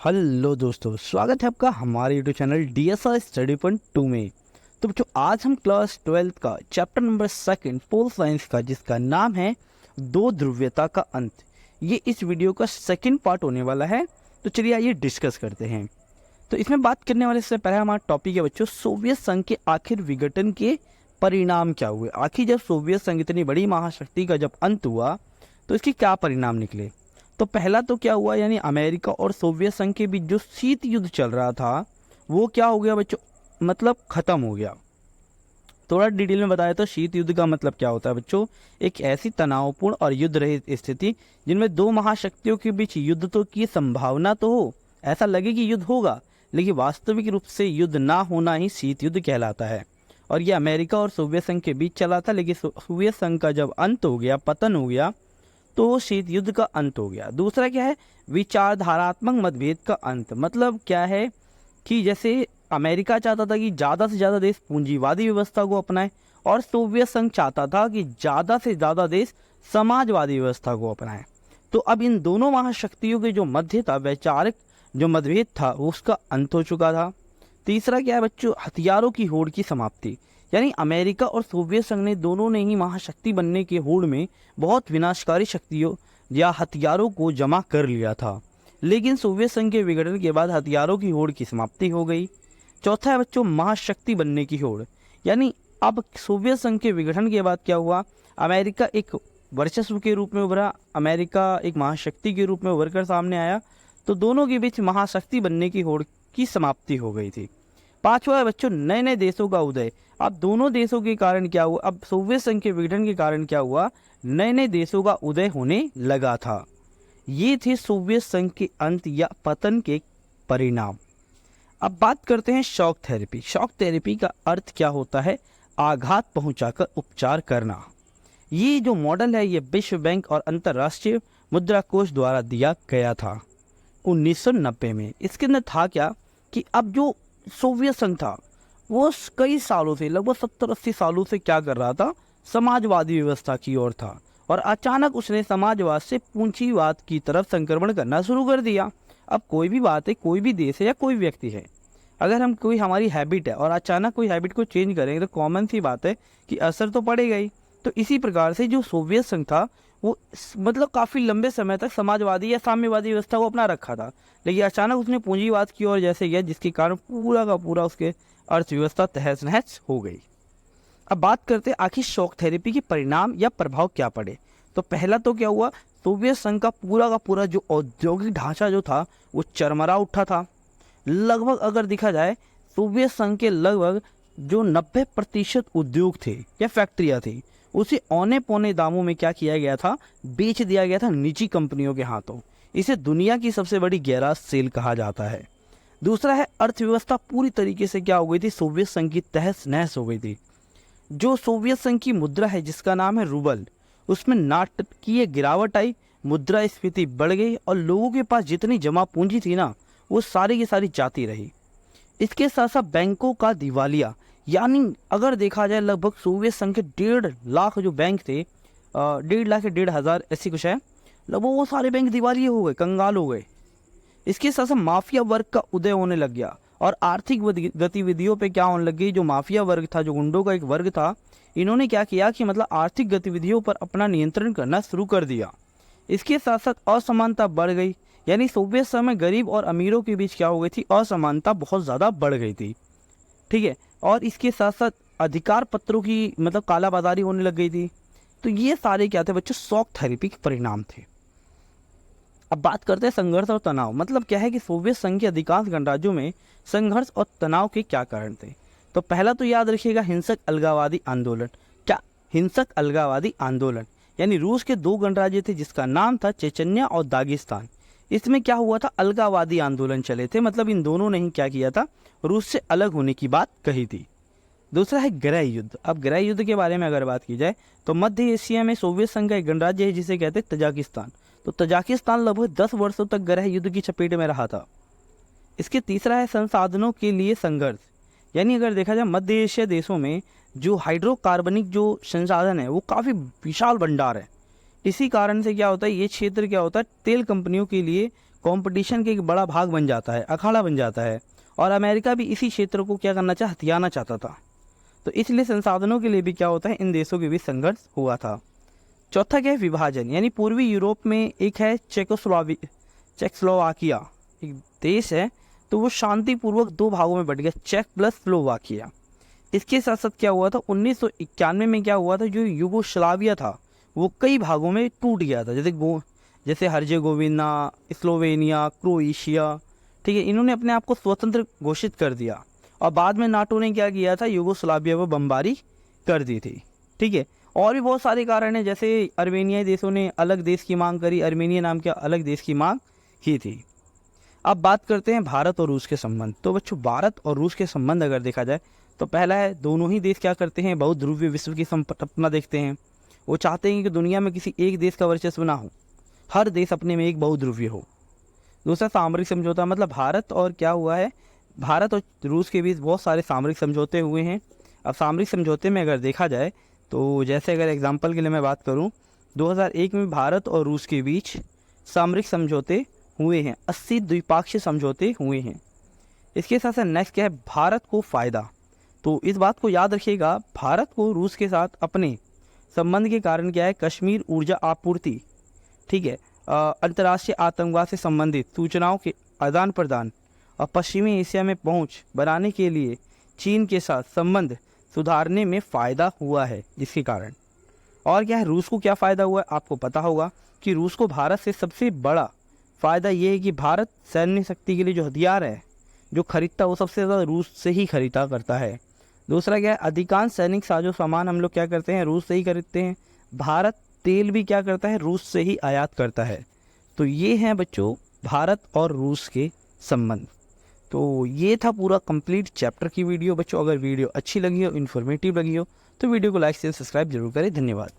Hello दोस्तों, स्वागत है आपका हमारे YouTube channel DSR study point 2 में। तो बच्चों, आज हम क्लास 12 का चैप्टर नंबर 2 पोल साइंस का, जिसका नाम है दो ध्रुवीयता का अंत, ये इस वीडियो का सेकंड पार्ट होने वाला है। तो चलिए आइए डिस्कस करते हैं। तो इसमें बात करने वाले से पहले हमारा टॉपिक है बच्चों, सोवियत संघ के आखिर विघटन के परिणाम क्या हुए। आखिर जब सोवियत संघ इतनी बड़ी महाशक्ति का जब अंत हुआ तो इसके क्या परिणाम निकले। तो पहला तो क्या हुआ, यानी अमेरिका और सोवियत संघ के बीच जो शीत युद्ध चल रहा था वो क्या हो गया बच्चों, मतलब खत्म हो गया। थोड़ा डिटेल में बताया तो शीत युद्ध का मतलब क्या होता है बच्चों, एक ऐसी तनावपूर्ण और युद्ध रहित स्थिति जिनमें दो महाशक्तियों के बीच युद्ध तो की संभावना तो हो, ऐसा लगे कि युद्ध होगा, लेकिन वास्तविक रूप से युद्ध ना होना ही शीत युद्ध कहलाता है। और ये अमेरिका और सोवियत संघ के बीच चला था, लेकिन सोवियत संघ का जब अंत हो गया, पतन हो गया, तो शीत युद्ध का अंत हो गया। दूसरा क्या है, विचारधारात्मक मतभेद का अंत। मतलब क्या है कि जैसे अमेरिका चाहता था कि ज़्यादा से ज़्यादा देश पूंजीवादी व्यवस्था को अपनाए, और सोवियत संघ चाहता था कि ज़्यादा से ज़्यादा देश समाजवादी व्यवस्था को अपनाए। तो अब इन दोनों महाशक्तियों के जो मध्य था, वैचारिक जो मतभेद था, उसका अंत हो चुका था। तीसरा क्या है बच्चों, हथियारों की होड़ की समाप्ति। यानी अमेरिका और सोवियत संघ ने दोनों ने ही महाशक्ति बनने के होड़ में बहुत विनाशकारी शक्तियों या हथियारों को जमा कर लिया था, लेकिन सोवियत संघ के विघटन के बाद हथियारों की होड़ की समाप्ति हो गई। चौथा है बच्चों, महाशक्ति बनने की होड़। यानी अब सोवियत संघ के विघटन के बाद क्या हुआ, अमेरिका एक वर्चस्व के रूप में उभरा, अमेरिका एक महाशक्ति के रूप में उभर कर सामने आया। तो दोनों के बीच महाशक्ति बनने की होड़ की समाप्ति हो गई थी। पांचवा है बच्चों, नए नए देशों का उदय। अब दोनों देशों के कारण क्या हुआ, अब सोवियत संघ के विघटन के कारण क्या हुआ, नए नए देशों का उदय होने लगा था। ये थे सोवियत संघ के अंत या पतन के परिणाम। अब बात करते हैं शॉक थेरेपी। शॉक थेरेपी का अर्थ क्या होता है, आघात पहुंचाकर उपचार करना। ये जो मॉडल है, ये विश्व बैंक और अंतर्राष्ट्रीय मुद्रा कोष द्वारा दिया गया था 1990 में। इसके अंदर था क्या कि अब जो सोवियत संघ था वो कई सालों से, लगभग 70-80 सालों से क्या कर रहा था, समाजवादी व्यवस्था की ओर था, और अचानक उसने समाजवाद से पूंजीवाद की तरफ संक्रमण करना शुरू कर दिया। अब कोई भी बात है, कोई भी देश है या कोई व्यक्ति है, अगर हम कोई हमारी हैबिट है और अचानक कोई हैबिट को चेंज करेंगे तो कॉमन सी बात है कि असर तो पड़ेगा ही। तो इसी प्रकार से जो सोवियत संघ था वो मतलब काफ़ी लंबे समय तक समाजवादी या साम्यवादी व्यवस्था को अपना रखा था, लेकिन अचानक उसने पूंजीवाद की ओर जैसे गया, जिसके कारण पूरा का पूरा उसके अर्थव्यवस्था तहस नहस हो गई। अब बात करते हैं आखिर शॉक थेरेपी के परिणाम या प्रभाव क्या पड़े। तो पहला तो क्या हुआ, सोवियत संघ का पूरा जो औद्योगिक ढांचा जो था वो चरमरा उठा था। लगभग अगर देखा जाए, सोवियत संघ के लगभग जो 90% उद्योग थे या फैक्ट्रियाँ थी, उसे औने पौने दामों में क्या किया गया था, बेच दिया गया था निजी कंपनियों के हाथों। इसे दुनिया की सबसे बड़ी गैराज सेल कहा जाता है। दूसरा है, अर्थव्यवस्था पूरी तरीके से क्या हो गई थी, सोवियत संघ की तहस नहस हो गई थी। जो सोवियत संघ की मुद्रा है जिसका नाम है रूबल, उसमें नाटकीय गिरावट आई, मुद्रास्फीति बढ़ गई, और लोगों के पास जितनी जमा पूंजी थी ना, वो सारी की सारी जाती रही। इसके साथ साथ बैंकों का दिवालिया, यानी अगर देखा जाए लगभग सोवियत संघ के 1.5 लाख जो बैंक थे, 1.5 लाख या 1.5 ऐसी कुछ है, लगभग वो सारे बैंक दिवालिये हो गए, कंगाल हो गए। इसके साथ साथ माफिया वर्ग का उदय होने लग गया, और आर्थिक गतिविधियों पे क्या होने लग गई, जो माफिया वर्ग था, जो गुंडों का एक वर्ग था, इन्होंने क्या किया कि मतलब आर्थिक गतिविधियों पर अपना नियंत्रण करना शुरू कर दिया। इसके साथ साथ असमानता बढ़ गई, यानी सोवियत संघ में गरीब और अमीरों के बीच क्या हो गई थी, असमानता बहुत ज़्यादा बढ़ गई थी। ठीक है, और इसके साथ साथ अधिकार पत्रों की मतलब कालाबाजारी होने लग गई थी। तो ये सारे क्या थे बच्चों, शॉक थेरेपी के परिणाम थे। अब बात करते हैं संघर्ष और तनाव। मतलब क्या है कि सोवियत संघ के अधिकांश गणराज्यों में संघर्ष और तनाव के क्या कारण थे। तो पहला तो याद रखिएगा, हिंसक अलगाववादी आंदोलन। क्या हिंसक अलगाववादी आंदोलन, यानी रूस के 2 गणराज्य थे जिसका नाम था चेचन्या और दागिस्तान। इसमें क्या हुआ था, अलगाववादी आंदोलन चले थे, मतलब इन दोनों ने ही क्या किया था, रूस से अलग होने की बात कही थी। दूसरा है गृह युद्ध। अब गृह युद्ध के बारे में अगर बात की जाए तो मध्य एशिया में सोवियत संघ का एक गणराज्य है जिसे कहते हैं तजाकिस्तान। तो तजाकिस्तान लगभग 10 वर्षों तक गृह युद्ध की चपेट में रहा था। इसके तीसरा है संसाधनों के लिए संघर्ष, यानी अगर देखा जाए मध्य एशिया देशों में जो हाइड्रोकार्बनिक जो संसाधन है वो काफ़ी विशाल भंडार है। इसी कारण से क्या होता है, ये क्षेत्र क्या होता है, तेल कंपनियों के लिए कंपटीशन के एक बड़ा भाग बन जाता है, अखाड़ा बन जाता है। और अमेरिका भी इसी क्षेत्र को क्या करना चाहा, हथियाना चाहता था। तो इसलिए संसाधनों के लिए भी क्या होता है, इन देशों के बीच संघर्ष हुआ था। चौथा क्या है, विभाजन, यानी पूर्वी यूरोप में एक है चेकोस्लोवाकिया, एक देश है, तो वो शांतिपूर्वक दो भागों में बट गया, चेक प्लस स्लोवाकिया। इसके साथ साथ क्या हुआ था, 1991 में क्या हुआ था, जो यूगोस्लाविया था वो कई भागों में टूट गया था, जैसे हर्जेगोविना, स्लोवेनिया, क्रोएशिया, ठीक है, इन्होंने अपने आप को स्वतंत्र घोषित कर दिया। और बाद में नाटो ने क्या किया था, यूगोस्लाविया पर बमबारी कर दी थी, ठीक है। और भी बहुत सारे कारण हैं, जैसे अर्मेनियाई देशों ने अलग देश की मांग करी, अर्मेनिया नाम के अलग देश की मांग की थी। अब बात करते हैं भारत और रूस के संबंध। तो बच्चों, भारत और रूस के संबंध अगर देखा जाए तो पहला है, दोनों ही देश क्या करते हैं, बहुध्रुवीय विश्व की संकल्पना देखते हैं। वो चाहते हैं कि दुनिया में किसी एक देश का वर्चस्व ना हो, हर देश अपने में एक बहुध्रुवीय हो। दूसरा, सामरिक समझौता, मतलब भारत और क्या हुआ है, भारत और रूस के बीच बहुत सारे सामरिक समझौते हुए हैं। अब सामरिक समझौते में अगर देखा जाए तो जैसे अगर एग्जांपल के लिए मैं बात करूं, 2001 में भारत और रूस के बीच सामरिक समझौते हुए हैं, 80 द्विपक्षीय समझौते हुए हैं। इसके साथ साथ नेक्स्ट क्या है, भारत को फ़ायदा। तो इस बात को याद रखिएगा, भारत को रूस के साथ अपने संबंध के कारण क्या है, कश्मीर ऊर्जा आपूर्ति, ठीक है, अंतर्राष्ट्रीय आतंकवाद से संबंधित सूचनाओं के आदान प्रदान और पश्चिमी एशिया में पहुंच बनाने के लिए चीन के साथ संबंध सुधारने में फ़ायदा हुआ है जिसके कारण। और क्या है, रूस को क्या फ़ायदा हुआ है, आपको पता होगा कि रूस को भारत से सबसे बड़ा फ़ायदा ये है कि भारत सैन्य शक्ति के लिए जो हथियार है जो खरीदता है वो सबसे ज़्यादा रूस से ही खरीदा करता है। दूसरा क्या है, अधिकांश सैनिक साजो सामान हम लोग क्या करते हैं, रूस से ही खरीदते हैं। भारत तेल भी क्या करता है, रूस से ही आयात करता है। तो ये हैं बच्चों भारत और रूस के संबंध। तो ये था पूरा कंप्लीट चैप्टर की वीडियो। बच्चों, अगर वीडियो अच्छी लगी हो, इन्फॉर्मेटिव लगी हो, तो वीडियो को लाइक शेयर सब्सक्राइब जरूर करें। धन्यवाद।